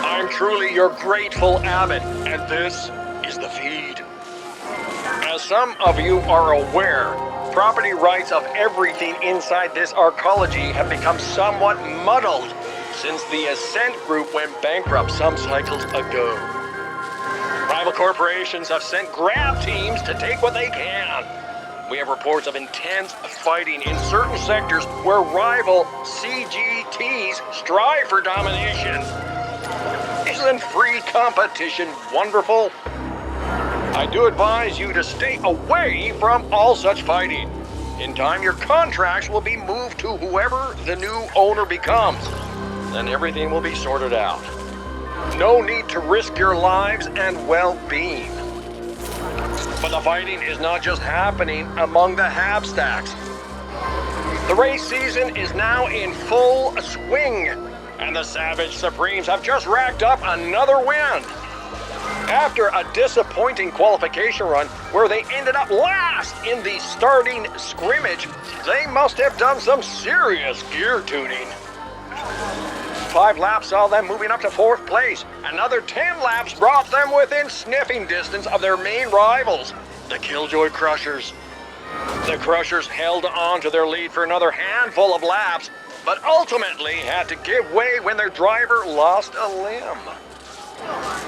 I'm truly your grateful abbot, and this is the feed. As some of you are aware, property rights of everything inside this arcology have become somewhat muddled since the Ascent group went bankrupt some cycles ago. Rival corporations have sent grab teams to take what they can. We have reports of intense fighting in certain sectors where rival CGTs strive for domination. Isn't free competition wonderful? I do advise you to stay away from all such fighting. In time, your contracts will be moved to whoever the new owner becomes. Then everything will be sorted out. No need to risk your lives and well-being. But the fighting is not just happening among the Habstacks. The race season is now in full swing, and the Savage Supremes have just racked up another win. After a disappointing qualification run where they ended up last in the starting scrimmage, they must have done some serious gear tuning. 5 laps saw them moving up to 4th place. Another 10 laps brought them within sniffing distance of their main rivals, the Killjoy Crushers. The Crushers held on to their lead for another handful of laps, but ultimately had to give way when their driver lost a limb.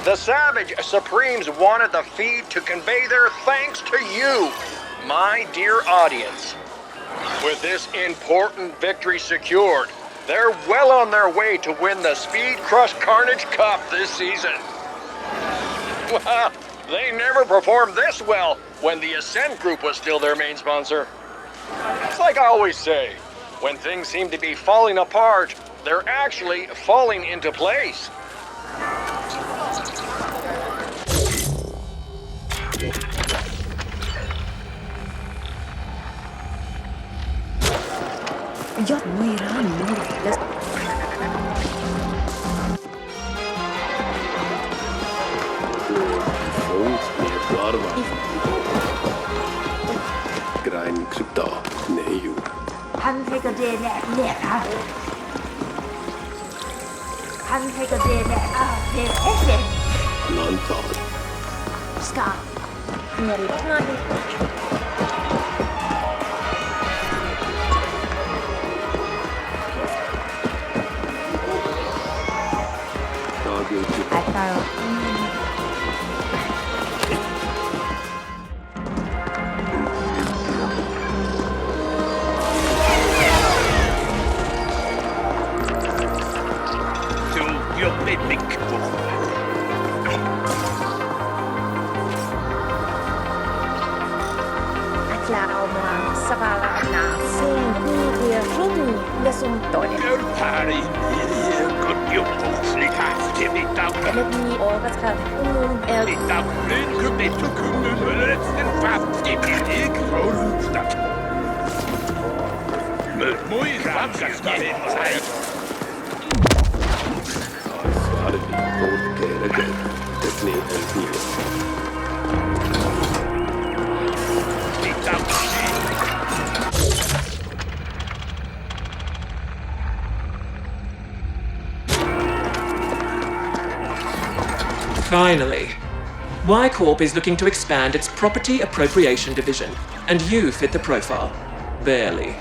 The Savage Supremes wanted the feed to convey their thanks to you, my dear audience. With this important victory secured, they're well on their way to win the Speed Crush Carnage Cup this season. Well, they never performed this well when the Ascent group was still their main sponsor. It's like I always say, when things seem to be falling apart, they're actually falling into place. Jag mår annorlunda. Han tänker det lära. Han tänker det lära. Det är Lantal. Ska. Här i, gott jobb, snyggt haft, Let me overcome. El Finally, Y Corp is looking to expand its property appropriation division, and you fit the profile. Barely.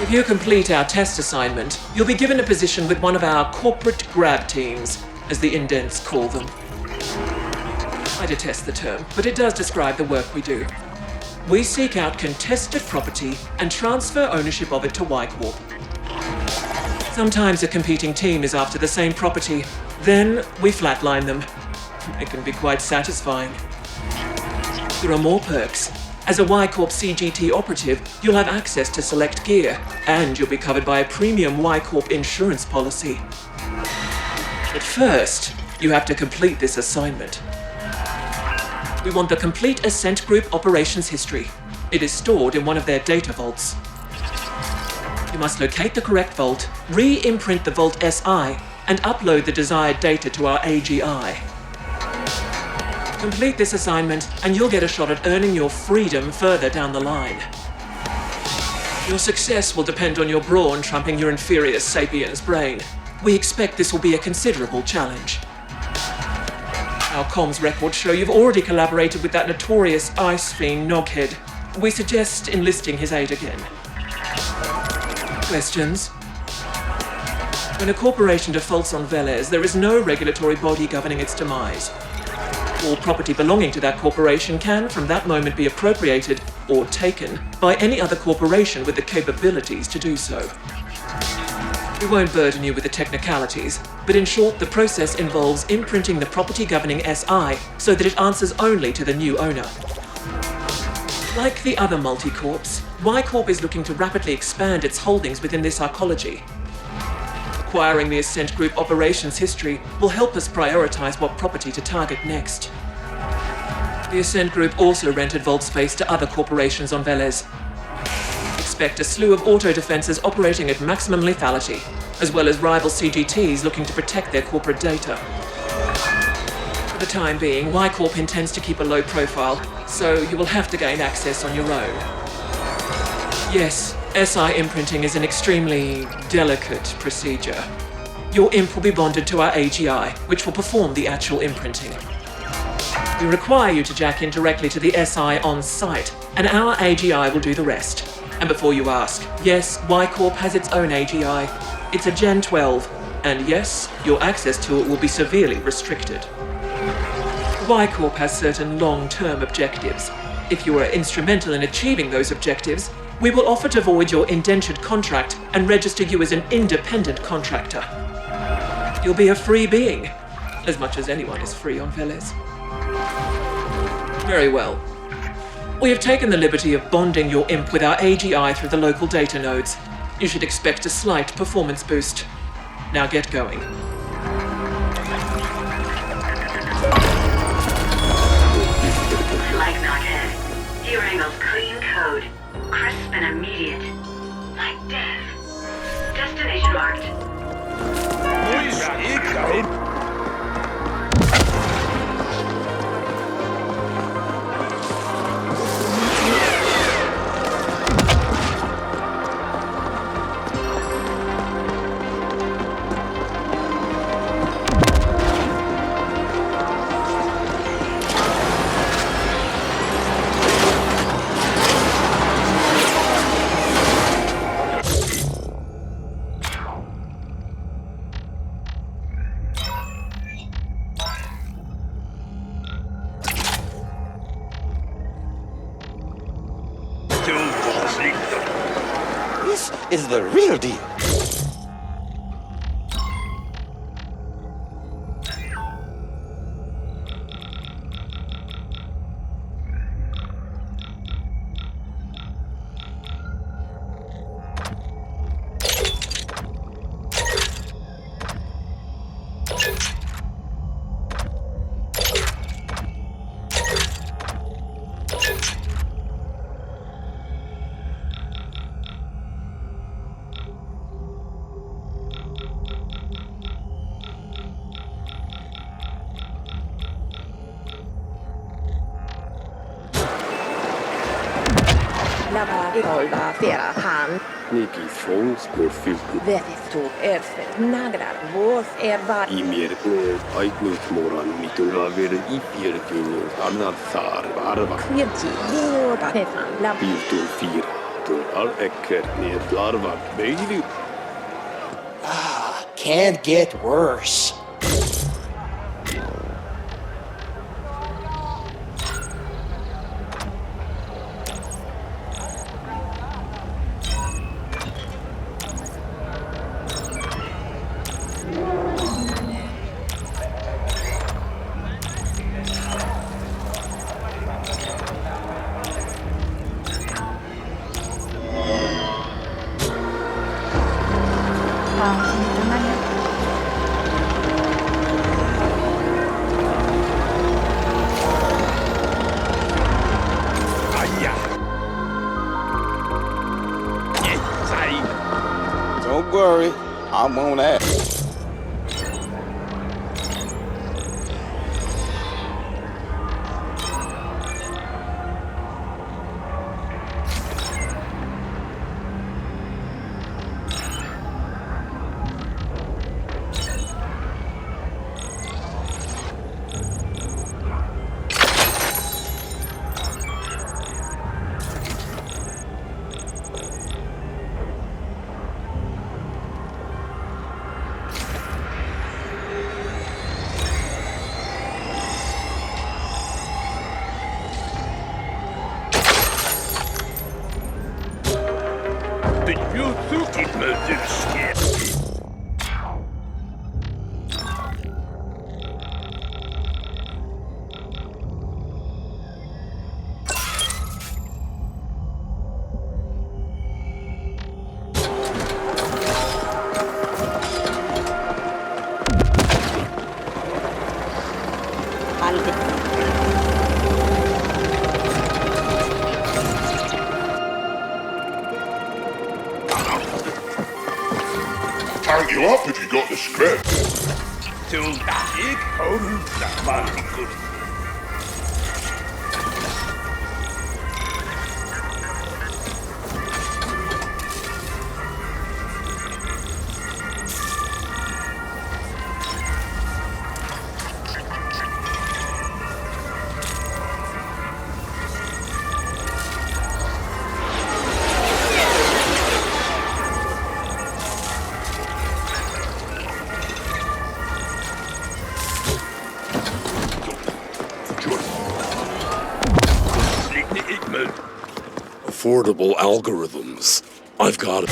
If you complete our test assignment, you'll be given a position with one of our corporate grab teams, as the indents call them. I detest the term, but it does describe the work we do. We seek out contested property and transfer ownership of it to Y Corp. Sometimes a competing team is after the same property, then we flatline them. It can be quite satisfying. There are more perks. As a Y Corp CGT operative, you'll have access to select gear, and you'll be covered by a premium Y Corp insurance policy. But first, you have to complete this assignment. We want the complete Ascent Group operations history. It is stored in one of their data vaults. You must locate the correct vault, re-imprint the Vault SI, and upload the desired data to our AGI. Complete this assignment, and you'll get a shot at earning your freedom further down the line. Your success will depend on your brawn trumping your inferior sapiens brain. We expect this will be a considerable challenge. Our comms records show you've already collaborated with that notorious ice fiend Noghead. We suggest enlisting his aid again. Questions? When a corporation defaults on Velez, there is no regulatory body governing its demise. All property belonging to that corporation can, from that moment, be appropriated or taken by any other corporation with the capabilities to do so. We won't burden you with the technicalities, but in short, the process involves imprinting the property governing SI so that it answers only to the new owner. Like the other multi-corps, Y Corp is looking to rapidly expand its holdings within this arcology. Acquiring the Ascent Group operations history will help us prioritize what property to target next. The Ascent Group also rented vault space to other corporations on Velez. Expect a slew of auto-defenses operating at maximum lethality, as well as rival CGTs looking to protect their corporate data. For the time being, Y Corp intends to keep a low profile, so you will have to gain access on your own. Yes, SI imprinting is an extremely delicate procedure. Your imp will be bonded to our AGI, which will perform the actual imprinting. We require you to jack in directly to the SI on site, and our AGI will do the rest. And before you ask, yes, Y Corp has its own AGI. It's a Gen 12, and yes, your access to it will be severely restricted. Y Corp has certain long-term objectives. If you are instrumental in achieving those objectives, we will offer to void your indentured contract and register you as an independent contractor. You'll be a free being, as much as anyone is free on Velez. Very well. We have taken the liberty of bonding your imp with our AGI through the local data nodes. You should expect a slight performance boost. Now get going. Like Noghead, he wrangles clean code, crisp and immediate. Like death. Destination marked. This is the real deal. lava evolva flera hand. Niki tvångsbortfyllt Vefifto erfet nagrar vås var. i mer aiknutmoran mitulaver i fjärkinu annan thar varva. Kvirti våra pefan lav. Biltur fyra, tunar äcker ner larvar möjligt. Can't get worse. Don't worry, I'm on that. Tag you up if you got the script. Affordable algorithms. I've got it.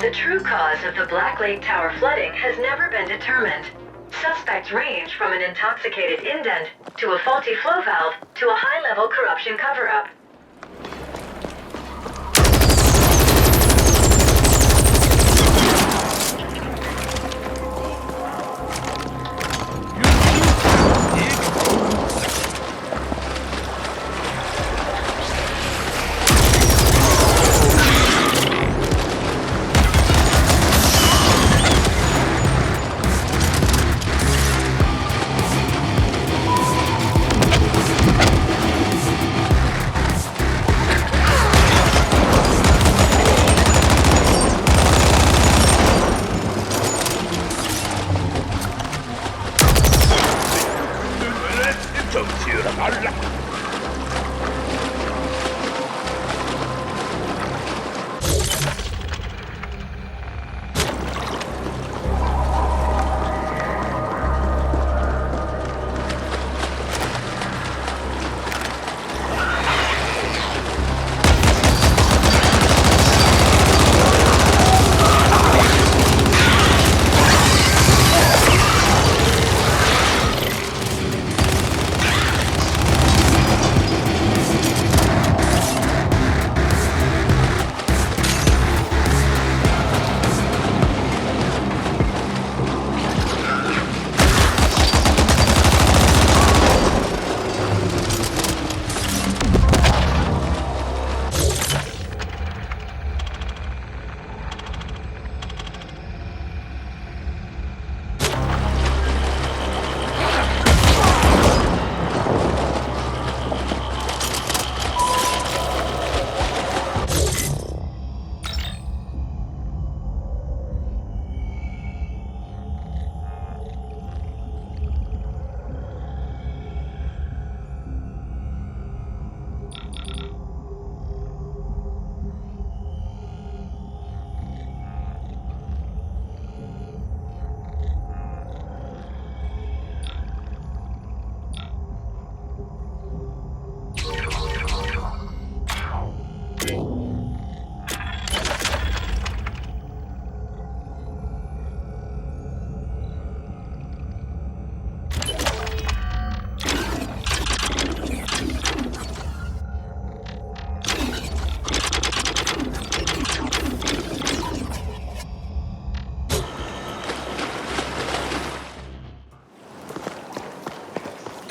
The true cause of the Black Lake Tower flooding has never been determined. Suspects range from an intoxicated indent to a faulty flow valve to a high-level corruption cover-up.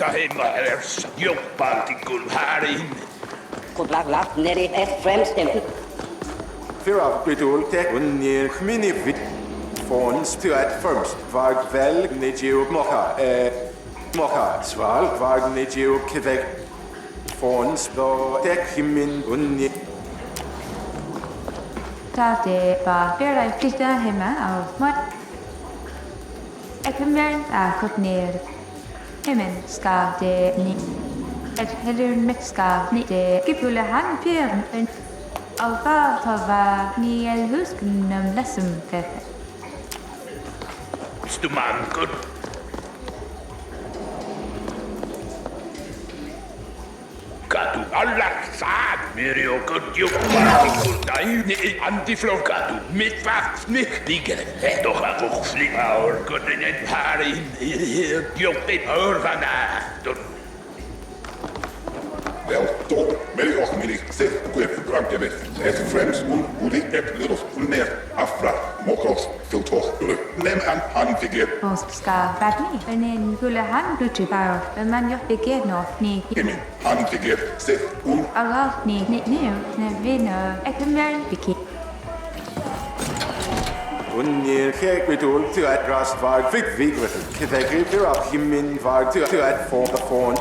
hemmaers jobbpartikul här inne. Kodlaglat nere är främst en Fyra betul tek unir minivit fons till ett främst var väl nidju mocha sval var nidju kivek fons då tek himin unir Det var flera flyttar hemma av mat. Jag kommer att gå ner. Hemmen ska det ni. Ett heller ska ni det. Gipule han pyren. Alva tava ni el huskunum läsum kaffe. Stumankut. Katu alla saat meriokut jobbpartikul täyni antiflokatu. Mitt vakt miktigen. Toha vuxlinga orkunen här inne. Jobbit örvanähtun. Velto, meliohmini, se, kuep, rankevet, et frems, uli, epleros, ulmer, afra, mokros, filtos, nemän, hanfiget. Ska badni. Men skulle han bli tillbaka. Men man gör begär något ni. Emin, hanfiget, se, Allah ni nu. När vi nu. Jag kommer biki. unir kek betul till ett rast var fick vigret kivek fyra himin var till ett fon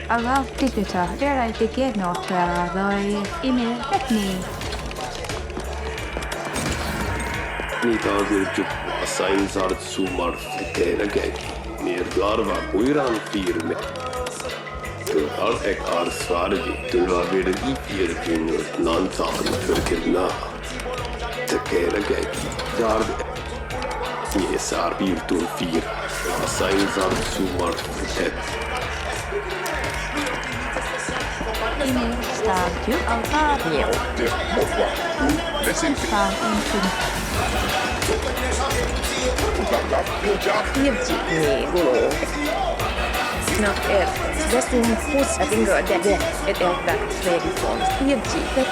Allah tippita. Flera begär något. Emil ni. Niitä on virtty sain saart sumar tehdäkin. Nierdarva uiran firme. Tuotal ek ar svargi. Tuolla viedä ifirkin nantaan förkirna. Tehdäkin. Darv. Niesar virtun fir. Sain saart sumar et. Emil stark ju. Alva. det, mokva, lesin, Stark en kund. Irgi negolo. Snart är dessutom hos att ingå det ett eldat fredifrån. Irgi.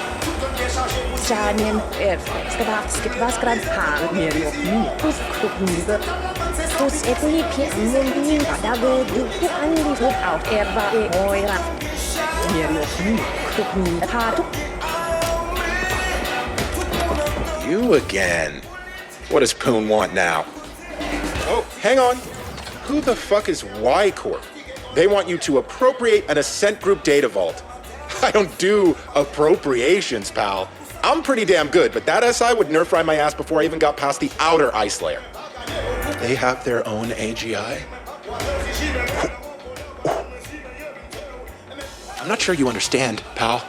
Janen är skvaskad han ner och ner. Hos kroppen. Hos ett nypjämning. Där går du på anledning av erva oira. Ner och ner. Kroppen har You again. What does Poon want now? Oh, hang on. Who the fuck is Y Corp? They want you to appropriate an Ascent group data vault. I don't do appropriations, pal. I'm pretty damn good, but that SI would nerf fry my ass before I even got past the outer ice layer. They have their own AGI? I'm not sure you understand, pal.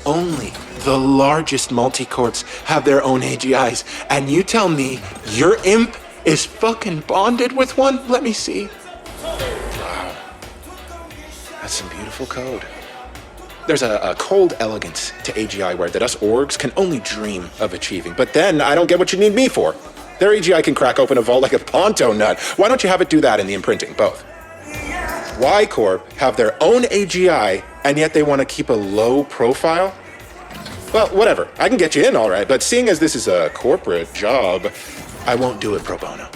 Only the largest multi-corps have their own AGIs, and you tell me your imp is fucking bonded with one? Let me see. Wow. That's some beautiful code. There's a cold elegance to AGI where that us orgs can only dream of achieving, but then I don't get what you need me for. Their AGI can crack open a vault like a ponto nut. Why don't you have it do that in the imprinting? Both. Y Corp have their own AGI, and yet they want to keep a low profile? Well, whatever. I can get you in all right, but seeing as this is a corporate job, I won't do it pro bono.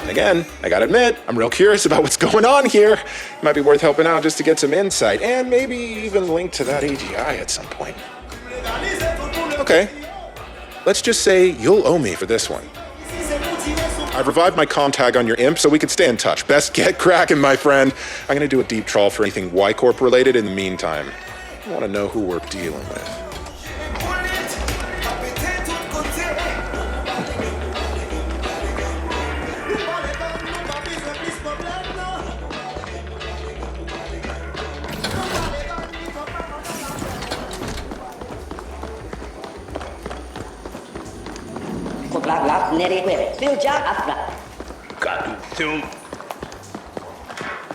And again, I gotta admit, I'm real curious about what's going on here. It might be worth helping out just to get some insight, and maybe even link to that AGI at some point. Okay. Let's just say you'll owe me for this one. I've revived my comm tag on your imp so we can stay in touch. Best get cracking, my friend. I'm gonna do a deep trawl for anything Y Corp related in the meantime. I wanna know who we're dealing with. Kodlaglat nere är Filja afra. Katu til.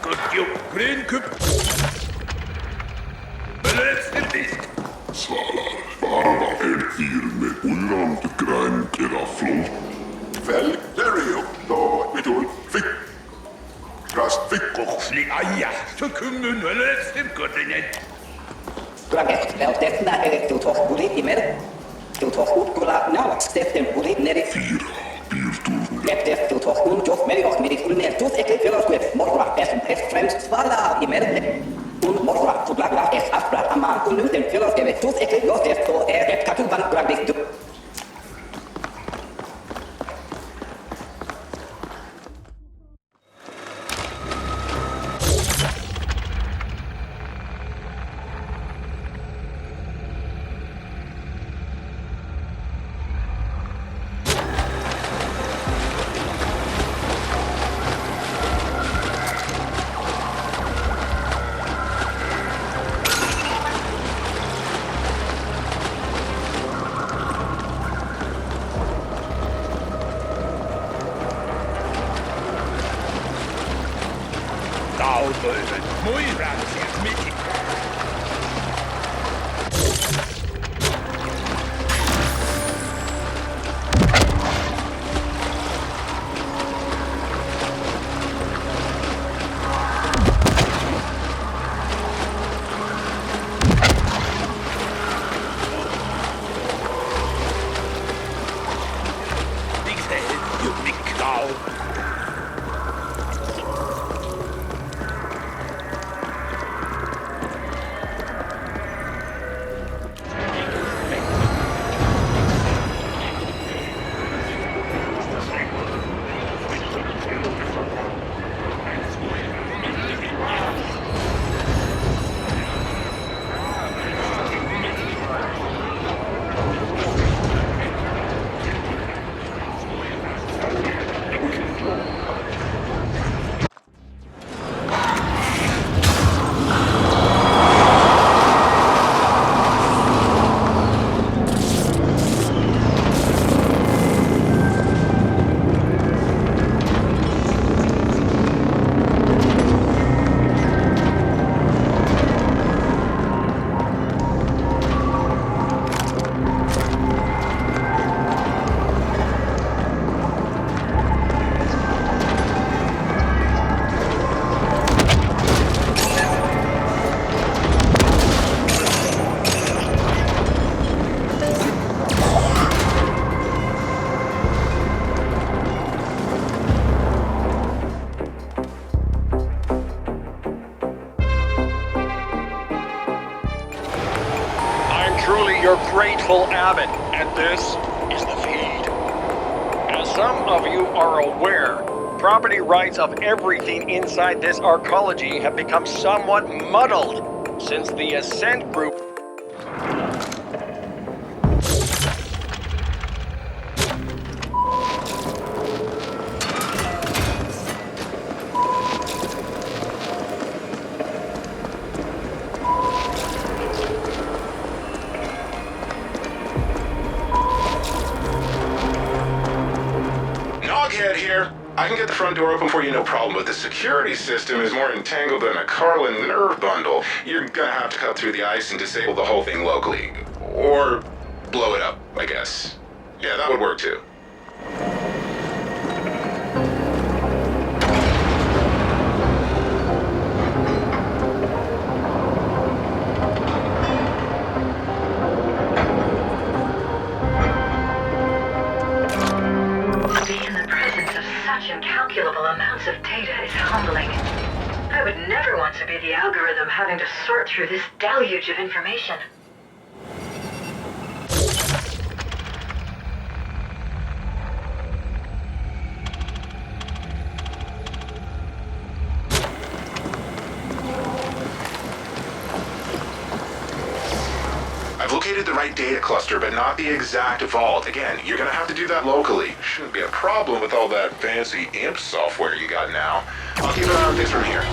Kutju green kup. Let's do this. Svala, varva, firme uiramd grænt eða flóð. Vel, serio, då, vitul, fikk. Grast fikk og Aja, så kummun eller styrkordningen. Braget, vel, detta är du tog bulit i med. Du tog utgåla navak stiften bulit nere. Efter du tog jobb med och med ner tog äckligt för morgra bäst främst svala i med. Morgra på blagla är afra amman kunde den för det vet tog äckligt jag det så är ett katuban braget. Darkwave, muy gracias, Mickey. Your grateful abbot, and this is the feed. As some of you are aware, property rights of everything inside this arcology have become somewhat muddled since the Ascent group. Here. I can get the front door open for you, no problem, but the security system is more entangled than a Carlin nerve bundle. You're gonna have to cut through the ice and disable the whole thing locally. Or blow it up, I guess. Yeah, that would work too. Incalculable amounts of data is humbling. I would never want to be the algorithm having to sort through this deluge of information. I've located the right data cluster, but not the exact vault. Again, you're gonna have to do that locally. Shouldn't be a problem with all that fancy imp software you got now. I'll keep an eye on things from here.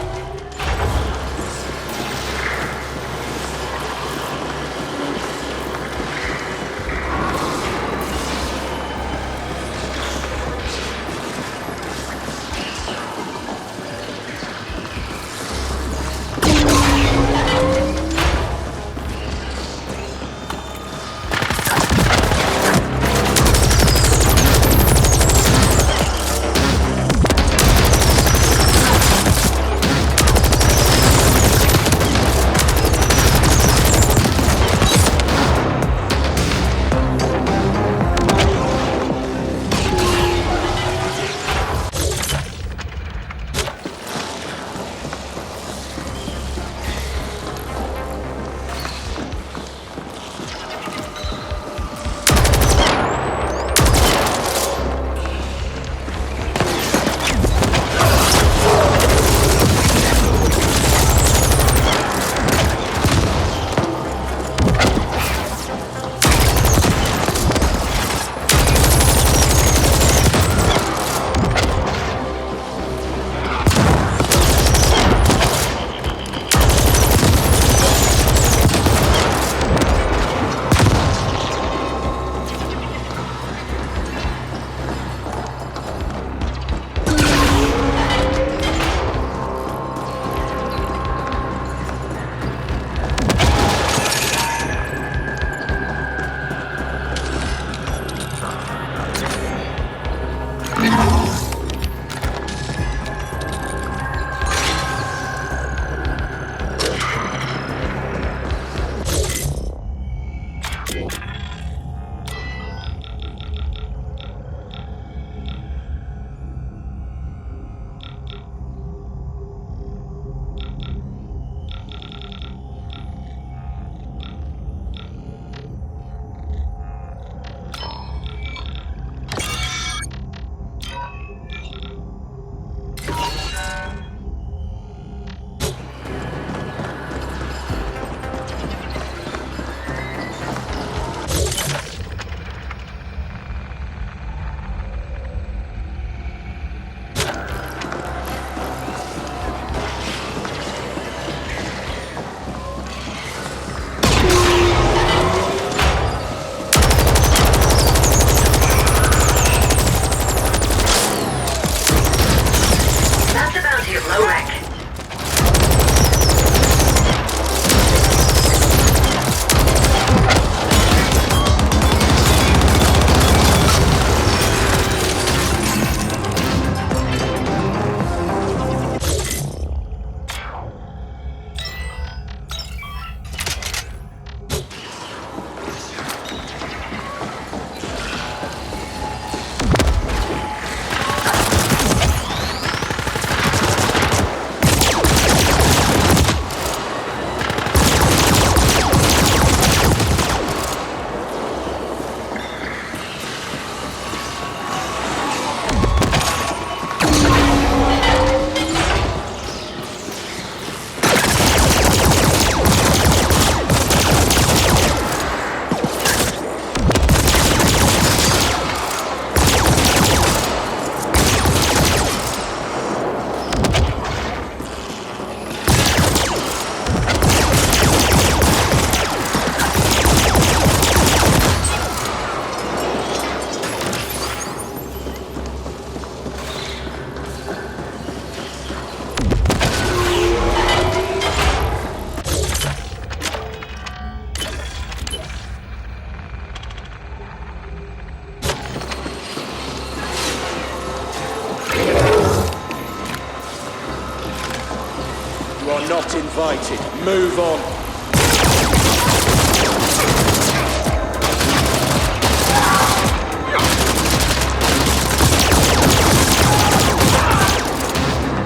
not invited. Move on.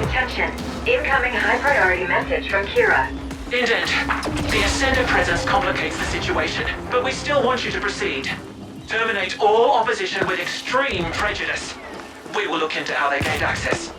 Attention. Incoming high-priority message from Kira. Indent, the Ascender presence complicates the situation, but we still want you to proceed. Terminate all opposition with extreme prejudice. We will look into how they gained access.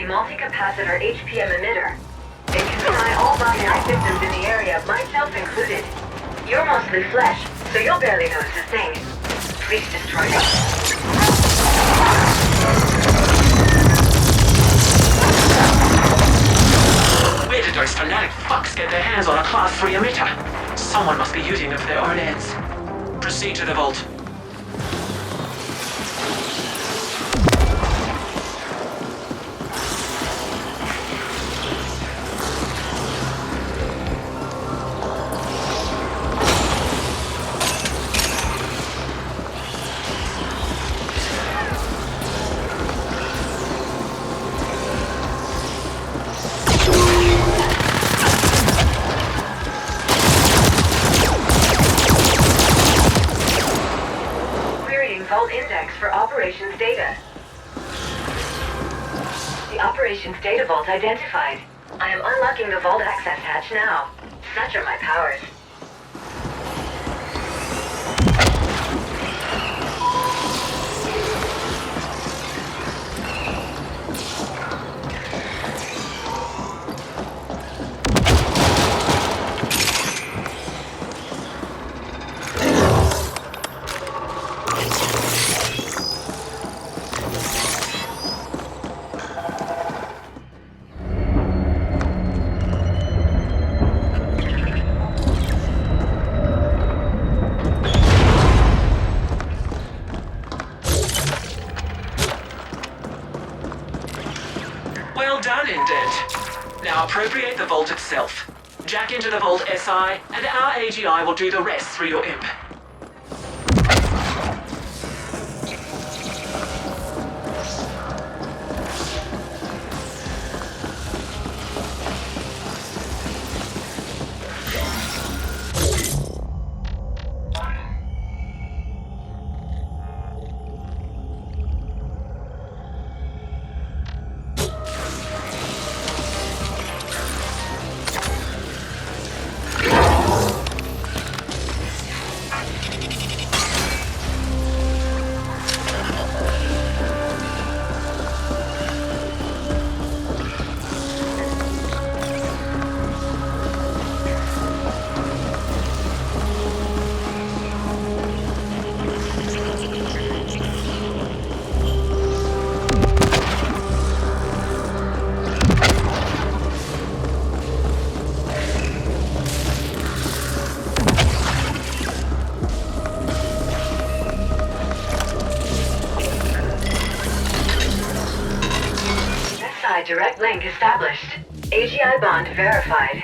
Multi-capacitor HPM emitter. It can deny all binary systems in the area, myself included. You're mostly flesh, so you'll barely notice a thing. Please destroy it. Where did those fanatic fucks get their hands on a Class 3 emitter? Someone must be using them for their own ends. Proceed to the vault. Vault index for operations data. The operations data vault identified. I am unlocking the vault access hatch now. Such are my powers. Well done, Indent. Now appropriate the vault itself. Jack into the vault SI, and our AGI will do the rest through your imp. Direct link established. AGI bond verified.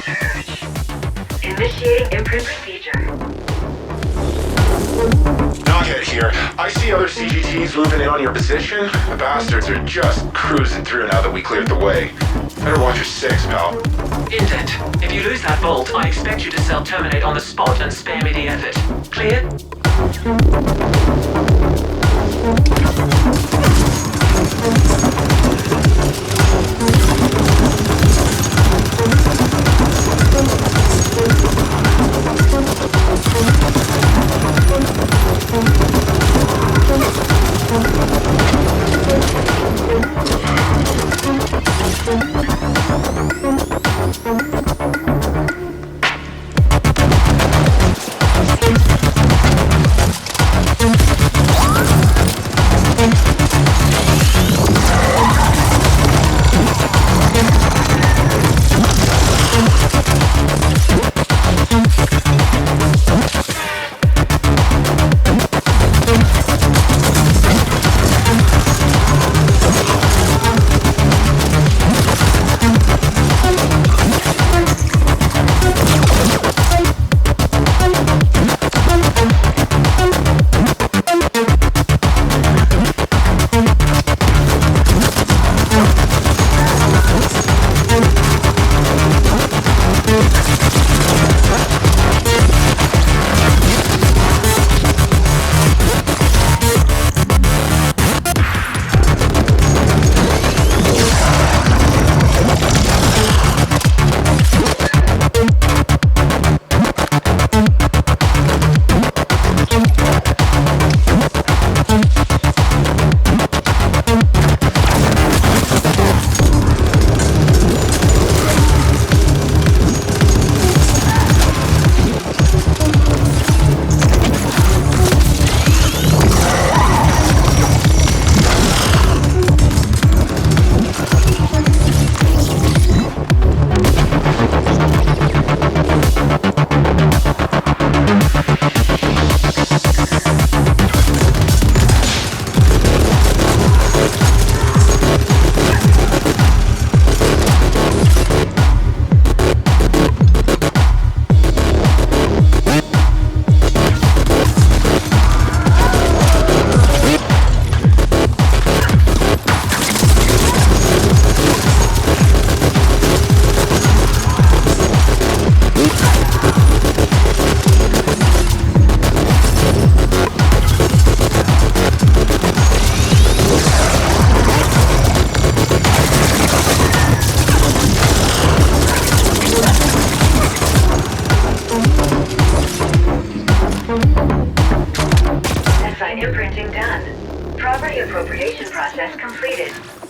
Search. Initiating imprint procedure. Knockhead here. I see other CGTs moving in on your position. The bastards are just cruising through now that we cleared the way. Better watch your six, pal. Indent, if you lose that vault, I expect you to self-terminate on the spot and spare me the effort. Clear?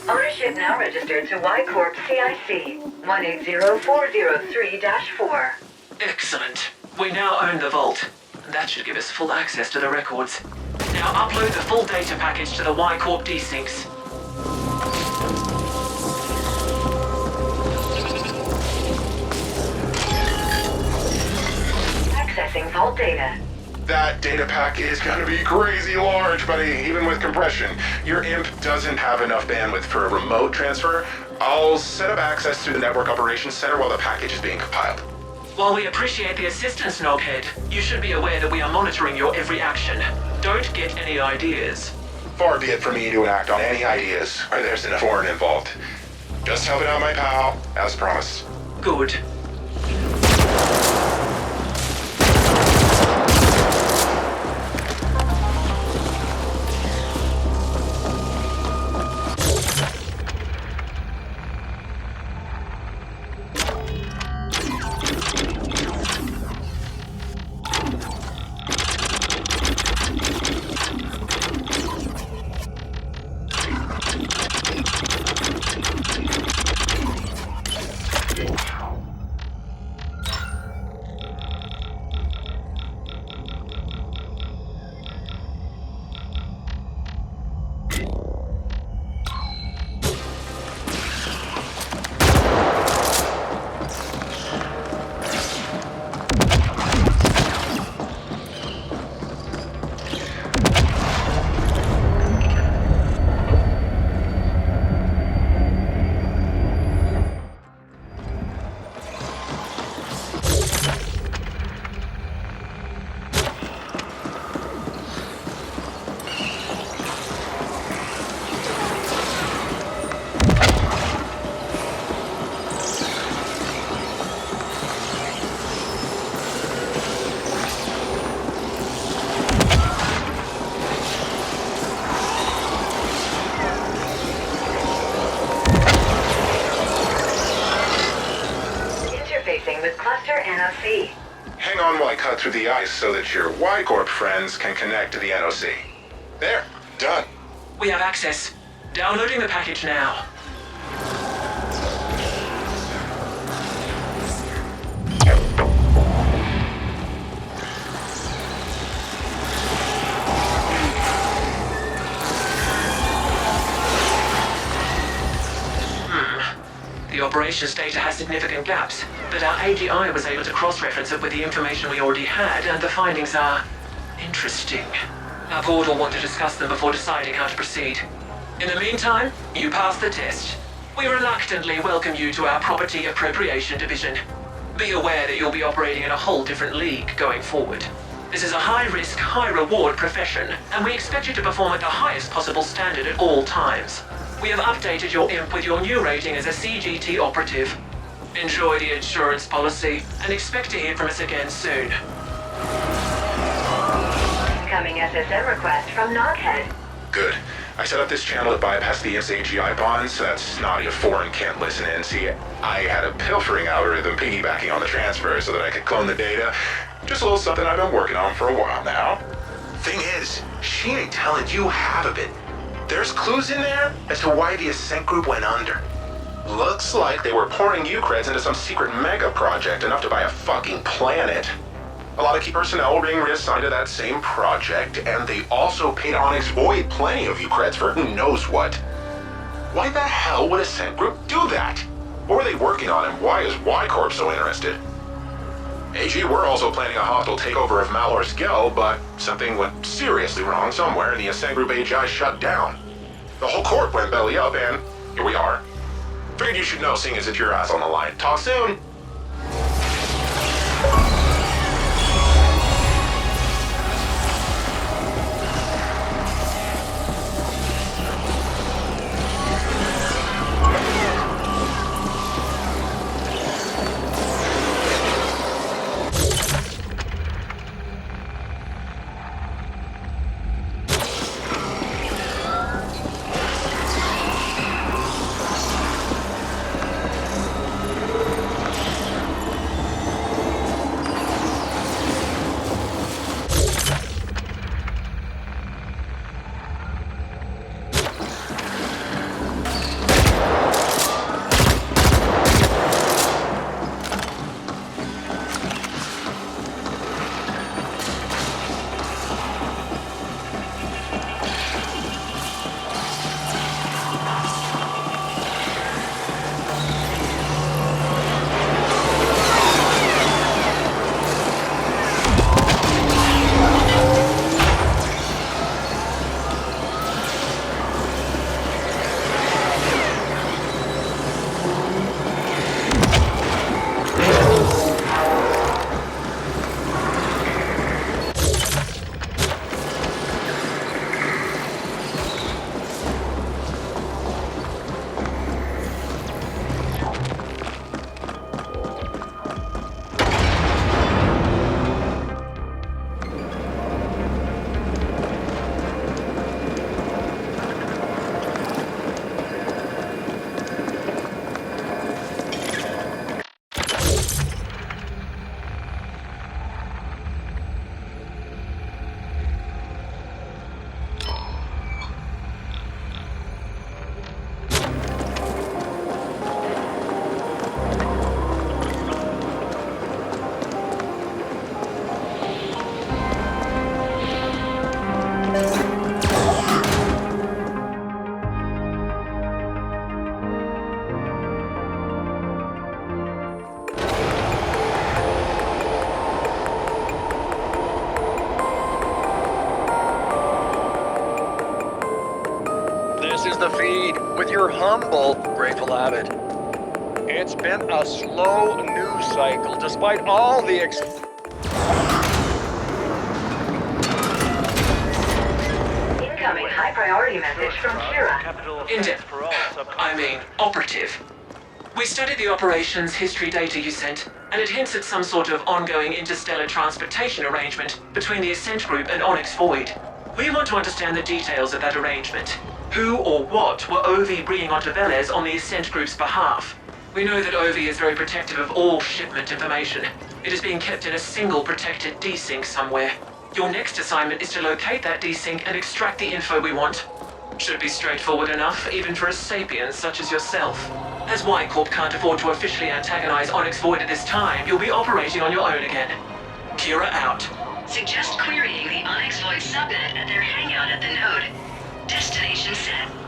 Ownership now registered to Y Corp CIC 180403-4. Excellent. We now own the vault. That should give us full access to the records. Now upload the full data package to the Y Corp desyncs. Accessing vault data. That data pack is gonna be crazy large, buddy, even with compression. Your imp doesn't have enough bandwidth for a remote transfer. I'll set up access through the Network Operations Center while the package is being compiled. While we appreciate the assistance, Noghead, you should be aware that we are monitoring your every action. Don't get any ideas. Far be it from me to act on any ideas where there's enough foreign involved. Just helping out my pal, as promised. Good. Master NOC. Hang on while I cut through the ice so that your Y-Corp friends can connect to the NOC. There, done. We have access. Downloading the package now. The operations data has significant gaps, but our AGI was able to cross-reference it with the information we already had, and the findings are interesting. Our board will want to discuss them before deciding how to proceed. In the meantime, you passed the test. We reluctantly welcome you to our Property Appropriation Division. Be aware that you'll be operating in a whole different league going forward. This is a high-risk, high-reward profession, and we expect you to perform at the highest possible standard at all times. We have updated your IMP with your new rating as a CGT operative. Enjoy the insurance policy, and expect to hear from us again soon. Incoming SSM request from Knockhead. Good. I set up this channel to bypass the AGI bonds so that snotty of foreign can't listen in. See, I had a pilfering algorithm piggybacking on the transfer so that I could clone the data. Just a little something I've been working on for a while now. Thing is, she ain't telling you half of it. There's clues in there as to why the Ascent group went under. Looks like they were pouring Ucreds into some secret mega project enough to buy a fucking planet. A lot of key personnel were being reassigned to that same project, and they also paid Onyx Void plenty of Ucreds for who knows what. Why the hell would Ascent group do that? What were they working on, and why is Y-Corp so interested? AG were also planning a hostile takeover of Malor's Gel, but something went seriously wrong somewhere and the Ascent Group AGI shut down. The whole corp went belly up and here we are. Figured you should know seeing as it's your ass on the line. Talk soon! The feed with your humble Grateful Abbot. It's been a slow news cycle despite all the Incoming high priority message from Kira. Operative. We studied the operations history data you sent, and it hints at some sort of ongoing interstellar transportation arrangement between the Ascent group and Onyx Void. We want to understand the details of that arrangement. Who or what were OV bringing onto Velez on the Ascent group's behalf? We know that OV is very protective of all shipment information. It is being kept in a single protected desync somewhere. Your next assignment is to locate that desync and extract the info we want. Should be straightforward enough, even for a sapient such as yourself. As Y Corp can't afford to officially antagonize Onyx Void at this time, you'll be operating on your own again. Kira out. Suggest querying the Onyx Void subnet at their hangout at the node. Destination set.